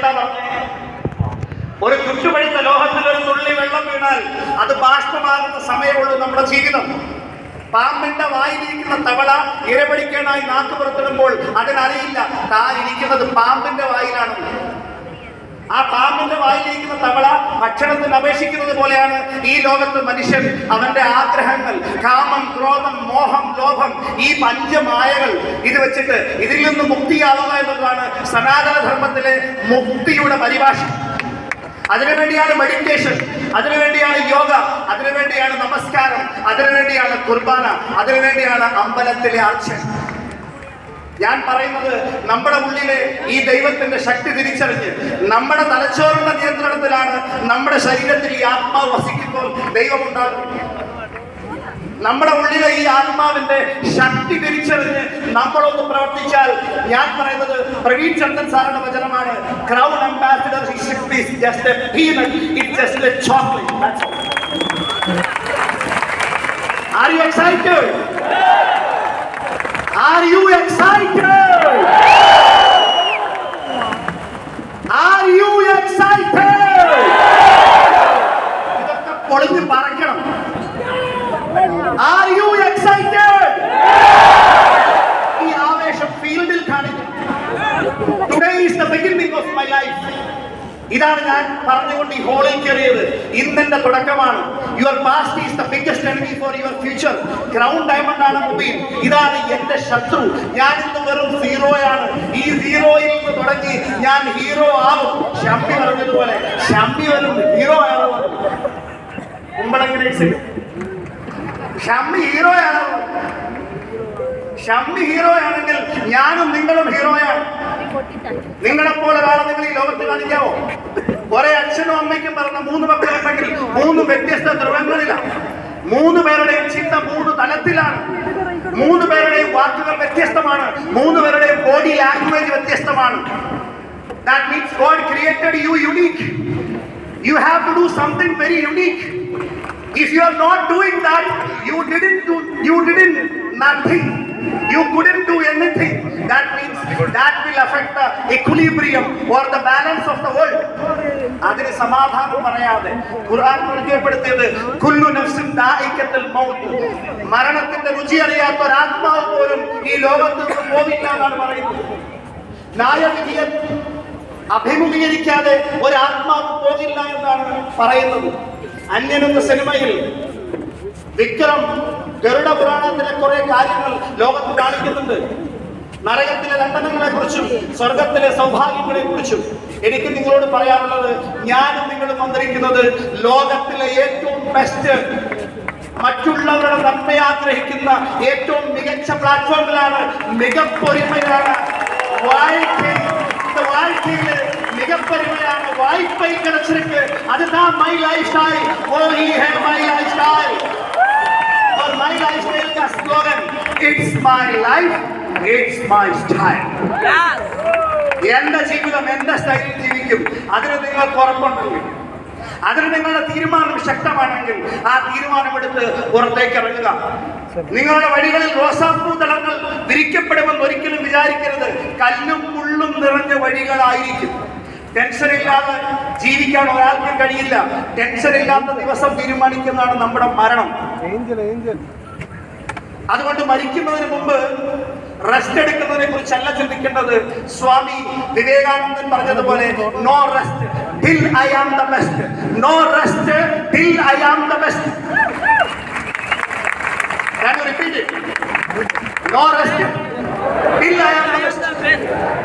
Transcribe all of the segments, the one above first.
എന്താ പറഞ്ഞേ? ഒരു ചുറ്റുപഴുത്ത ലോഹത്തിൽ ഒരു തുള്ളി വെള്ളം വീണാൽ അത് ബാഷ്പമാകുന്ന സമയമുള്ളൂ നമ്മുടെ ജീവിതം. പാമ്പിന്റെ വായിലിരിക്കുന്ന തവള ഇരപിടിക്കാനായി നാക്ക് പുറത്തിടുമ്പോൾ അതിനറിയില്ല ഇരിക്കുന്നത് പാമ്പിന്റെ വായിലാണ്. ആ പാമ്പിന്റെ വായിലിരിക്കുന്ന തവള ഭക്ഷണത്തിന് അപേക്ഷിക്കുന്നത് പോലെയാണ് ഈ ലോകത്ത് മനുഷ്യൻ. അവന്റെ ആഗ്രഹങ്ങൾ, കാമം, ക്രോധം, മോഹം, ലോഭം, ഈ പഞ്ചമായകൾ ഇത് വെച്ചിട്ട് ഇതിൽ നിന്ന് മുക്തിയാവുക എന്നതാണ് സനാതന ധർമ്മത്തിലെ മുക്തിയുടെ പരിഭാഷ. അതിനുവേണ്ടിയാണ് മെഡിറ്റേഷൻ, അതിനുവേണ്ടിയാണ് യോഗ, അതിനുവേണ്ടിയാണ് നമസ്കാരം, അതിനുവേണ്ടിയാണ് കുർബാന, അതിനുവേണ്ടിയാണ് അമ്പലത്തിലെ അർച്ചന. ഞാൻ പറയുന്നത് നമ്മുടെ ഉള്ളിലെ ഈ ദൈവത്തിന്റെ ശക്തി തിരിച്ചറിഞ്ഞ് നമ്മുടെ തലച്ചോറിന്റെ നിയന്ത്രണത്തിലാണ് നമ്മുടെ ശരീരത്തിൽ ഈ ആത്മാവ് വസിക്കുമ്പോൾ ദൈവമുണ്ടാകും. നമ്മുടെ ഉള്ളിലെ ഈ ആത്മാവിന്റെ ശക്തി തിരിച്ചറിഞ്ഞ് നമ്മളൊന്ന് പ്രവർത്തിച്ചാൽ, ഞാൻ പറയുന്നത് പ്രവീൺ ചന്ദ്രൻ സാറിന്റെ വചനമാണ്, crown ambassadorship is just a peanut, it's just a chocolate. That's all. Are you excited? Are you excited? Are you excited? ഇതൊക്കെ പൊളിഞ്ഞ് പറക്കണം. Are you excited? ഈ ആവേശം ഫീൽഡിൽ കാണിക്കും. Today is the beginning of my life. ഇതാണ് ഞാൻ പറഞ്ഞുകൊണ്ട് ഈ ഹോളിൽ കയറിയത്. ഇന്നെന്റെ തുടക്കമാണ്. Your past is the biggest enemy for your future. Crown diamond ആണ് മുബീൻ. ഇതാണ് എന്റെ ശത്രു. ഞാൻ ഇന്ന് വെറും സീറോയാണ്. ഈ സീറോയിൽ നിന്ന് തുടങ്ങി ഞാൻ ഹീറോ ആവും. ഷമ്മി പറഞ്ഞതുപോലെ ഷമ്മി വരും ഹീറോ ആവും. കുമ്പളങ്ങനെ ഷമ്മി ഹീറോയാണ്. ഷമ്മി ഹീറോയാണെങ്കിൽ ഞാനും നിങ്ങളും ഹീറോയാണ്. നിങ്ങളെപ്പോലെ ഒരാളെ നിങ്ങൾ ഈ ലോകത്ത് കാണിക്കാവോ? ഒരേ അച്ഛനും അമ്മയ്ക്കും പറഞ്ഞ 3 മക്കളുണ്ടെങ്കിൽ 3 വ്യത്യസ്ത ധ്രുവങ്ങളിലാണ്. 3 പേരുടെയും ചിന്ത 3 തലത്തിലാണ്. 3 പേരുടെയും വാക്കുകൾ വ്യത്യസ്തമാണ്. 3 പേരുടെയും ബോഡി ലാംഗ്വേജ് വ്യത്യസ്തമാണ്. That means God created you unique. You have to do something very unique. If you are not doing that, you didn't nothing. You couldn't do anything. That means that will affect the equilibrium or the balance of the world. അതിന് സമാധാനം പറയാതെ ഖുർആൻ പരിചയപ്പെടുത്തിയത് കുല്ലു നഫ്സിൻ ദാഇഖത്തുൽ mouth. മരണത്തിന്റെ രുചി അറിയാത്ത ഒരാത്മാവ് പോലും ഈ ലോകത്ത് നിന്ന് പോകില്ല എന്നാണ് പറയുന്നത്. ന്യായവിധിയെ അഭിമുഖീകരിക്കാതെ ഒരാത്മാവ് പോകില്ല എന്നാണ് പറയുന്നത്. അന്യൻ എന്ന സിനിമയിൽ വിക്രം ഗരുഡ പുരാണത്തിലെ കുറെ കാര്യങ്ങൾ ലോകത്ത് കാണിക്കുന്നുണ്ട്. നരകത്തിലെ ദണ്ഡനങ്ങളെ കുറിച്ചും സ്വർഗത്തിലെ സൗഭാഗ്യങ്ങളെ കുറിച്ചും. എനിക്ക് നിങ്ങളോട് പറയാനുള്ളത്, ഞാനും നിങ്ങളും വന്നിരിക്കുന്നത് ലോകത്തിലെ ഏറ്റവും ബെസ്റ്റ്, മറ്റുള്ളവരുടെ നന്മ ആഗ്രഹിക്കുന്ന ഏറ്റവും മികച്ച പ്ലാറ്റ്ഫോമിലാണ്. മികപ്പൊരുമയാണ് வாழ்க்கையில மிகப்பெருமையான வாய்ப்பை கிடைச்சிருக்கு. அதுதான் மை லைஃப் ஸ்டைல். वो ही है மை लाइफ स्टाइल. और மை लाइफ स्टाइल का slogan it's my life it's my style. എന്റെ ജീവിതം എന്റെ സ്റ്റൈലിൽ ജീവിക്കും. അതിന് നിങ്ങൾക്ക് ഉറപ്പുണ്ടെങ്കിൽ, അതിന് നിങ്ങളുടെ തീരുമാനം ശക്തമാണെങ്കിൽ ആ തീരുമാനമെടുത്ത് പുറത്തേക്ക് ഇറങ്ങുക. നിങ്ങളുടെ വഴികളിൽ റോസാപ്പൂ തളങ്ങൾ വിരിക്കപ്പെടുമെന്ന് ഒരിക്കലും വിചാരിക്കരുത്. കല്ലും മുള്ളും നിറഞ്ഞ വഴികളായിരിക്കും. ടെൻഷൻ ഇല്ലാതെ ജീവിക്കാൻ ഒരാൾക്കും കഴിയില്ല. ടെൻഷൻ ഇല്ലാത്ത ദിവസം തീരുമാനിക്കുന്നതാണ് നമ്മുടെ മരണം. അതുകൊണ്ട് മരിക്കുന്നതിന് മുമ്പ് റെസ്റ്റ് എടുക്കുന്നതിനെ കുറിച്ചല്ല ചിന്തിക്കേണ്ടത്. സ്വാമി വിവേകാനന്ദൻ പറഞ്ഞതുപോലെ, no rest till I am the best. No rest till I am the best. Can you repeat it? No rest till I am the best.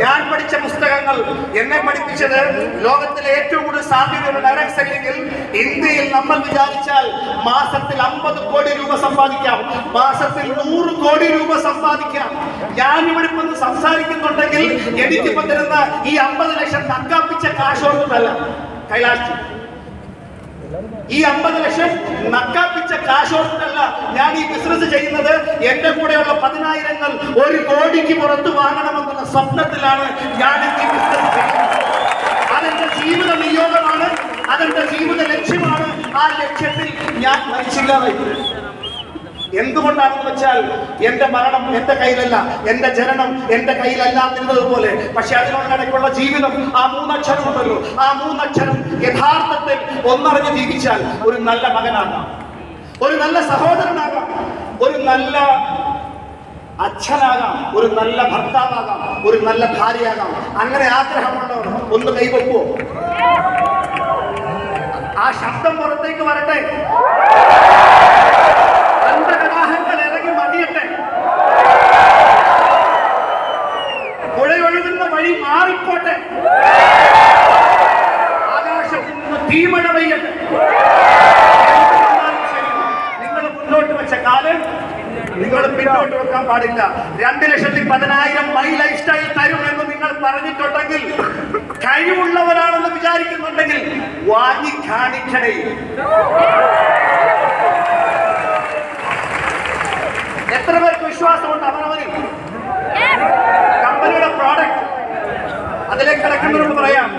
ഞാൻ പഠിച്ച പുസ്തകങ്ങൾ എന്നെ പഠിപ്പിച്ചത് ലോകത്തിലെ ഏറ്റവും കൂടുതൽ സാധ്യതയുള്ള ഡയറക്ട് സെല്ലിംഗിൽ ഇന്ത്യയിൽ നമ്മൾ വിചാരിച്ചാൽ മാസത്തിൽ 50 കോടി രൂപ സമ്പാദിക്കാം, മാസത്തിൽ 100 കോടി രൂപ സമ്പാദിക്കാം. ഞാൻ ഇവിടെ ഇപ്പൊ സംസാരിക്കുന്നുണ്ടെങ്കിൽ എനിക്കിപ്പോ തരുന്ന ഈ 50 ലക്ഷം നക്കാപ്പിച്ച കാശോർന്നതല്ല കൈലാഷ്. ഈ 50 ലക്ഷം നക്കാപ്പിച്ച കാശോർത്തല്ല ഞാൻ ഈ ബിസിനസ് ചെയ്യുന്നത്. എന്റെ കൂടെയുള്ള 10,000 1 കോടിക്ക് പുറത്ത് വാങ്ങണമെന്നുള്ള സ്വപ്നത്തിലാണ് ഞാൻ ഈ ബിസിനസ് ചെയ്യുന്നത്. അതെന്റെ ജീവിത നിയോഗമാണ്, അതെന്റെ ജീവിത ലക്ഷ്യമാണ്. ആ ലക്ഷ്യത്തിൽ ഞാൻ മരിച്ചില്ലാതെ എന്തുകൊണ്ടാണെന്ന് വെച്ചാൽ എന്റെ മരണം എന്റെ കയ്യിലല്ല, എന്റെ ജനനം എന്റെ കയ്യിലല്ലാതിരുന്നത് പോലെ. പക്ഷെ അതിനോടൊക്കെയുള്ള ജീവിതം, ആ മൂന്നക്ഷരം ഉണ്ടല്ലോ, ആ മൂന്നക്ഷരം യഥാർത്ഥത്തിൽ ഒന്നറിഞ്ഞ് ജീവിച്ചാൽ ഒരു നല്ല മകനാകാം, ഒരു നല്ല സഹോദരനാകാം, ഒരു നല്ല അച്ഛനാകാം, ഒരു നല്ല ഭർത്താവാകാം, ഒരു നല്ല ഭാര്യയാകാം. അങ്ങനെ ആഗ്രഹമുള്ളവർ ഒന്ന് കൈവെക്കുവോ? ആ ശബ്ദം പുറത്തേക്ക് വരട്ടെ, അന്തകടാഹങ്ങൾ ഇറങ്ങി മറിയട്ടെ, പുഴയൊഴുകുന്ന വഴി മാറിപ്പോട്ടെ, ആകാശത്തിൽ നിന്ന് തീമഴ പെയ്യട്ടെ. നിങ്ങൾ മുന്നോട്ട് വെച്ച കാലം നിങ്ങൾ പിന്നോട്ട് വെക്കാൻ പാടില്ല. 2,10,000 മൈ ലൈഫ് സ്റ്റൈൽ തരുമെന്ന് നിങ്ങൾ പറഞ്ഞിട്ടുണ്ടെങ്കിൽ, കഴിവുള്ളവരാണെന്ന് വിചാരിക്കുന്നുണ്ടെങ്കിൽ വാങ്ങി കാണിക്കണേ. എത്ര പേർക്ക് വിശ്വാസമുണ്ട് അവനവനിൽ? കമ്പനിയുടെ പ്രോഡക്റ്റ് അതിലേക്ക് കിടക്കുന്നവരോട് പറയാം,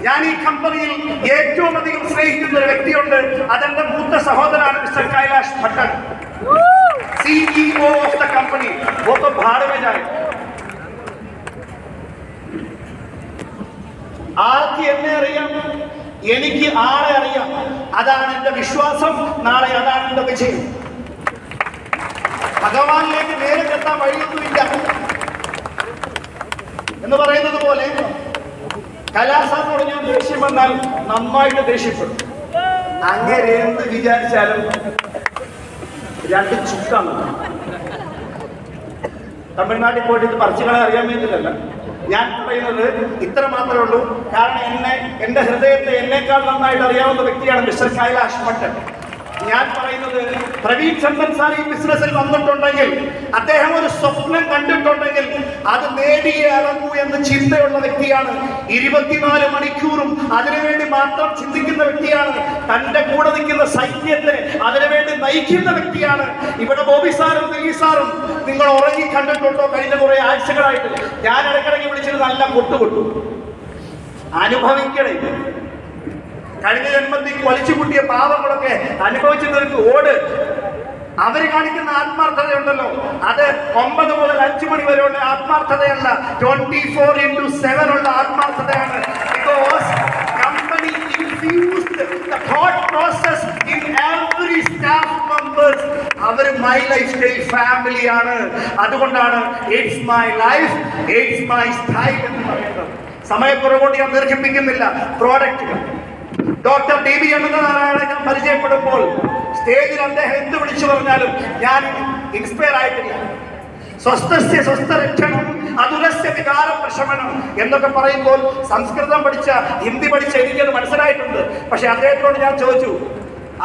ഞാൻ ഈ കമ്പനിയിൽ ഏറ്റവും അധികം സ്നേഹിക്കുന്ന ഒരു വ്യക്തിയുണ്ട്. അതെന്റെ മൂത്ത സഹോദരനാണ് mister Kailash Bhattan, CEO of the company. वो तो भाड़ में जाए. ആർക്ക് എന്നെ അറിയാം, എനിക്ക് ആളെ അറിയാം. അതാണ് എന്റെ വിശ്വാസം. നാളെ അതാണ് എന്റെ വിജയം. ഭഗവാനിലേക്ക് നേരിട്ട് എത്താൻ വഴിയൊന്നുമില്ല എന്ന് പറയുന്നത് പോലെ കലാസാറിനോട് ഞാൻ ദേഷ്യം വന്നാൽ നന്നായിട്ട് ദേഷ്യപ്പെടും. അങ്ങനെ എന്ത് വിചാരിച്ചാലും രണ്ട് ചുക്കാണ്. തമിഴ്നാട്ടിൽ പോയിട്ട് ഇത് പറിച്ചുകളെ അറിയാൻ വേണ്ടിയിട്ടല്ല ഞാൻ പറയുന്നത്, ഇത്ര മാത്രമേ ഉള്ളൂ. കാരണം എന്റെ ഹൃദയത്തെ എന്നേക്കാൾ നന്നായിട്ട് അറിയാവുന്ന വ്യക്തിയാണ് മിസ്റ്റർ കൈലാഷ് ഭട്ടൻ. ഞാൻ പറയുന്നത്, പ്രവീൺ ചന്ദൻ സാർ ഈ ബിസിനസ്സിൽ വന്നിട്ടുണ്ടെങ്കിൽ, അദ്ദേഹം ഒരു സ്വപ്നം കണ്ടിട്ടുണ്ടെങ്കിൽ അത് നേടിയേ അടങ്ങൂ എന്ന് ചിന്തയുള്ള വ്യക്തിയാണ്. 24 മണിക്കൂറും അതിനുവേണ്ടി മാത്രം ചിന്തിക്കുന്ന വ്യക്തിയാണ്. തന്റെ കൂടെ നിൽക്കുന്ന സൈന്യത്തെ അതിനുവേണ്ടി നയിക്കുന്ന വ്യക്തിയാണ്. ഇവിടെ ബോബി സാറും ദിലീപ് സാറും നിങ്ങൾ ഉറങ്ങി കണ്ടിട്ടുണ്ടോ? കഴിഞ്ഞ കുറെ ആഴ്ചകളായിട്ട് ഞാൻ ഇടയ്ക്കിടയ്ക്ക് വിളിച്ചിട്ട് നല്ല കൊട്ടുകൊട്ടു. അനുഭവിക്കണേ. കഴിഞ്ഞ ജന്മത്തിൽ വലിച്ചു കൂട്ടിയ പാവങ്ങളൊക്കെ അനുഭവിച്ചു തീർക്ക് ഓട്. അവര് കാണിക്കുന്ന ആത്മാർത്ഥതയുണ്ടല്ലോ, അത് 9 മുതൽ 5 മണി വരെയുള്ള ആത്മാർത്ഥതയല്ല, 24/7 ഉള്ള ആത്മാർത്ഥതയാണ്. Because company infused the thought process in every staff members. അവര് മൈ ലൈഫ് സ്റ്റൈൽ ഫാമിലിയാണ്. അതുകൊണ്ടാണ് it's my life, it's my style എന്ന് പറയുന്നത്. സമയക്കുറവുകൊണ്ട് ഞാൻ ദീർഘിപ്പിക്കുന്നില്ല. പ്രോഡക്റ്റുകൾ ഡോക്ടർ DB അനന്തനാരായണനെ ഞാൻ പരിചയപ്പെടുമ്പോൾ സ്റ്റേജിൽ അദ്ദേഹം എന്ത് വിളിച്ചു പറഞ്ഞാലും ഞാൻ ഇൻസ്പയർ ആയിട്ടില്ല. സ്വസ്ഥസ്യ സ്വസ്ഥരക്ഷണം അതുരസ്യ വികാര പ്രശമനം എന്നൊക്കെ പറയുമ്പോൾ സംസ്കൃതം പഠിച്ച, ഹിന്ദി പഠിച്ച എനിക്കത് മനസ്സിലായിട്ടുണ്ട്. പക്ഷെ അദ്ദേഹത്തോട് ഞാൻ ചോദിച്ചു,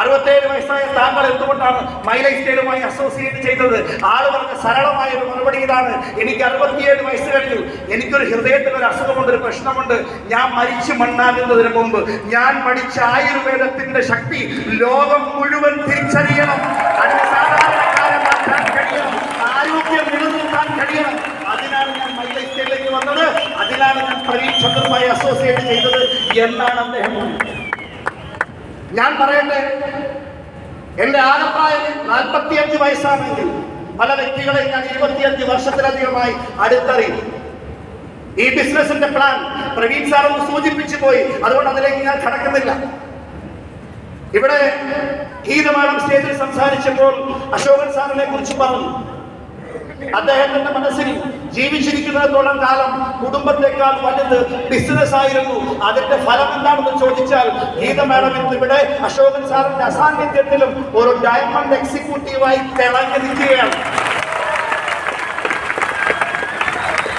67 വയസ്സായ താങ്കൾ എന്തുകൊണ്ടാണ് മൈ ലൈഫ് സ്റ്റൈലുമായി അസോസിയേറ്റ് ചെയ്തത്? ആള് പറഞ്ഞ സരളമായ ഒരു മറുപടി ഇതാണ്, എനിക്ക് 67 വയസ്സ് കഴിഞ്ഞു, എനിക്കൊരു ഹൃദയത്തിന് ഒരു അസുഖമുണ്ട്, ഒരു പ്രശ്നമുണ്ട്. ഞാൻ മരിച്ചു മണ്ണാകുന്നതിന് മുമ്പ് ഞാൻ പഠിച്ച ആയുർവേദത്തിന്റെ ശക്തി ലോകം മുഴുവൻ തിരിച്ചറിയണം. അതിന് സാധാരണക്കാരനാക്കാൻ കഴിയണം, ആരോഗ്യം നിലനിർത്താൻ കഴിയണം. അതിനാണ് ഞാൻ മൈ ലൈഫ് സ്റ്റൈലിലേക്ക് വന്നത്, അതിനാണ് ഞാൻ പ്രവീൺ ചന്ദ്രനുമായി അസോസിയേറ്റ് ചെയ്തത് എന്നാണ് അദ്ദേഹം പറഞ്ഞത്. ഞാൻ പറയട്ടെ, എന്റെ ആകപ്രായം 45 വയസ്സാണെങ്കിൽ പല വ്യക്തികളെ ഞാൻ 25 വർഷത്തിലധികമായി അടുത്തറിയും. ഈ ബിസിനസിന്റെ പ്ലാൻ പ്രവീൺ സാർ ഒന്ന് സൂചിപ്പിച്ചു പോയി, അതുകൊണ്ട് അതിലേക്ക് ഞാൻ കടക്കുന്നില്ല. ഇവിടെ ഗീതമാനം സ്റ്റേജിൽ സംസാരിച്ചപ്പോൾ അശോകൻ സാറിനെ കുറിച്ച് പറഞ്ഞു. അദ്ദേഹത്തിന്റെ മനസ്സിൽ ജീവിച്ചിരിക്കുന്നിടത്തോളം കാലം കുടുംബത്തെക്കാൾ വലുത് ബിസിനസ് ആയിരുന്നു. അതിന്റെ ഫലം എന്താണെന്ന് ചോദിച്ചാൽ, ഗീത മാഡം ഇന്നിവിടെ അശോകൻ സാറിന്റെ അസാന്നിധ്യത്തിലും ഒരു ഡയമണ്ട് എക്സിക്യൂട്ടീവായി തിളങ്ങി നിൽക്കുകയാണ്.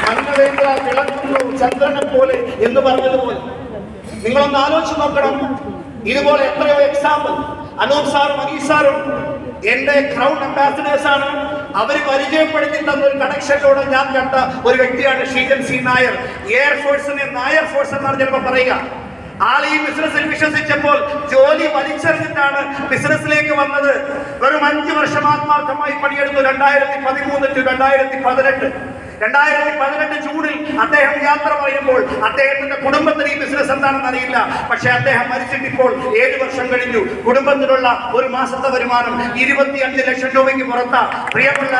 മന്മഥേന്ദ്ര തിളങ്ങുന്നു ചന്ദ്രനെ പോലെ എന്ന് പറഞ്ഞതുപോലെ നിങ്ങളൊന്ന് ആലോചിച്ച് നോക്കണം. ഇതുപോലെ എത്രയോ എക്സാമ്പിൾ. അനൂപ് സാറും മനീഷ് സാറും എന്റെ ക്രൗൺ അംബാസിഡേഴ്സ് ആണ്. അവര് പരിചയപ്പെടുത്തി തന്ന ഒരു കണക്ഷനിലൂടെ ഞാൻ കണ്ട ഒരു വ്യക്തിയാണ് ഷീജൻ സി നായർ. എയർഫോഴ്സിനെ നായർ ഫോഴ്സ് എന്നാണ് ചിലപ്പോൾ പറയുക. ആൾ ഈ ബിസിനസ്സിൽ വിശ്വസിച്ചപ്പോൾ ജോലി വലിച്ചെറിഞ്ഞിട്ടാണ് ബിസിനസ്സിലേക്ക് വന്നത്. വെറും 5 വർഷം ആത്മാർത്ഥമായി പണിയെടുത്തു. 2013 to 2018 2018 ജൂണിൽ അദ്ദേഹം യാത്ര പറയുമ്പോൾ അദ്ദേഹത്തിന്റെ കുടുംബത്തിന് ഈ ബിസിനസ് എന്താണെന്ന് അറിയില്ല. പക്ഷെ അദ്ദേഹം മരിച്ചിട്ട് ഇപ്പോൾ 7 വർഷം കഴിഞ്ഞു. കുടുംബത്തിലുള്ള ഒരു മാസത്തെ വരുമാനം 25 ലക്ഷം രൂപയ്ക്ക് പുറത്താ. പ്രിയമുള്ള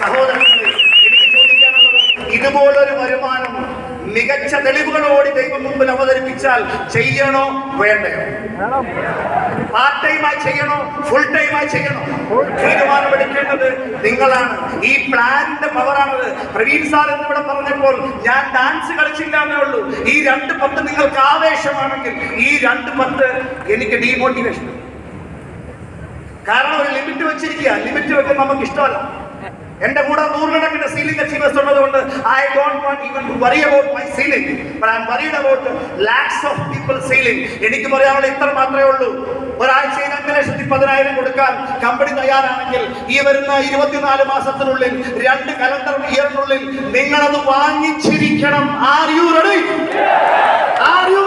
സഹോദരങ്ങളെ, എനിക്ക് ചോദിക്കാനുള്ളത്, ഇതുപോലൊരു വരുമാനം മികച്ച തെളിവുകളോട് ദൈവം മുമ്പിൽ അവതരിപ്പിച്ചാൽ ചെയ്യണോ വേണ്ടയോ? പാർട്ട് ടൈമായി ചെയ്യണോ ഫുൾ ടൈമായി ചെയ്യണോ? തീരുമാനമെടുക്കേണ്ടത് നിങ്ങളാണ്. ഈ പ്ലാനിന്റെ പവറാണത്. പ്രവീൺ സാർ എന്നിവിടെ പറഞ്ഞപ്പോൾ ഞാൻ ഡാൻസ് കളിച്ചില്ല എന്നേ ഉള്ളൂ. ഈ 2:10 നിങ്ങൾക്ക് ആവേശമാണെങ്കിൽ ഈ 2:10 എനിക്ക് ഡീമോട്ടിവേഷൻ. കാരണം ഒരു ലിമിറ്റ് വെച്ചിരിക്കുക. ലിമിറ്റ് വെക്കാൻ നമുക്ക് ഇഷ്ടമല്ല. എന്റെ കൂടെ 100 സീലിംഗ് അച്ചീവേഴ്സ് ഉള്ളതുകൊണ്ട് I don't want even to worry about my ceiling, but I am worried about lakhs of people ceiling. എനിക്ക് പറയാനുള്ള ഇത്ര മാത്രമേ ഉള്ളൂ. ഒരാഴ്ചയിൽ 5,10,000 കൊടുക്കാൻ കമ്പനി തയ്യാറാണെങ്കിൽ ഈ വരുന്ന 24 മാസത്തിനുള്ളിൽ 2 കലണ്ടർ ഇയറിനുള്ളിൽ നിങ്ങളത് വാങ്ങിച്ചിരിക്കണം. Are you ready? Are U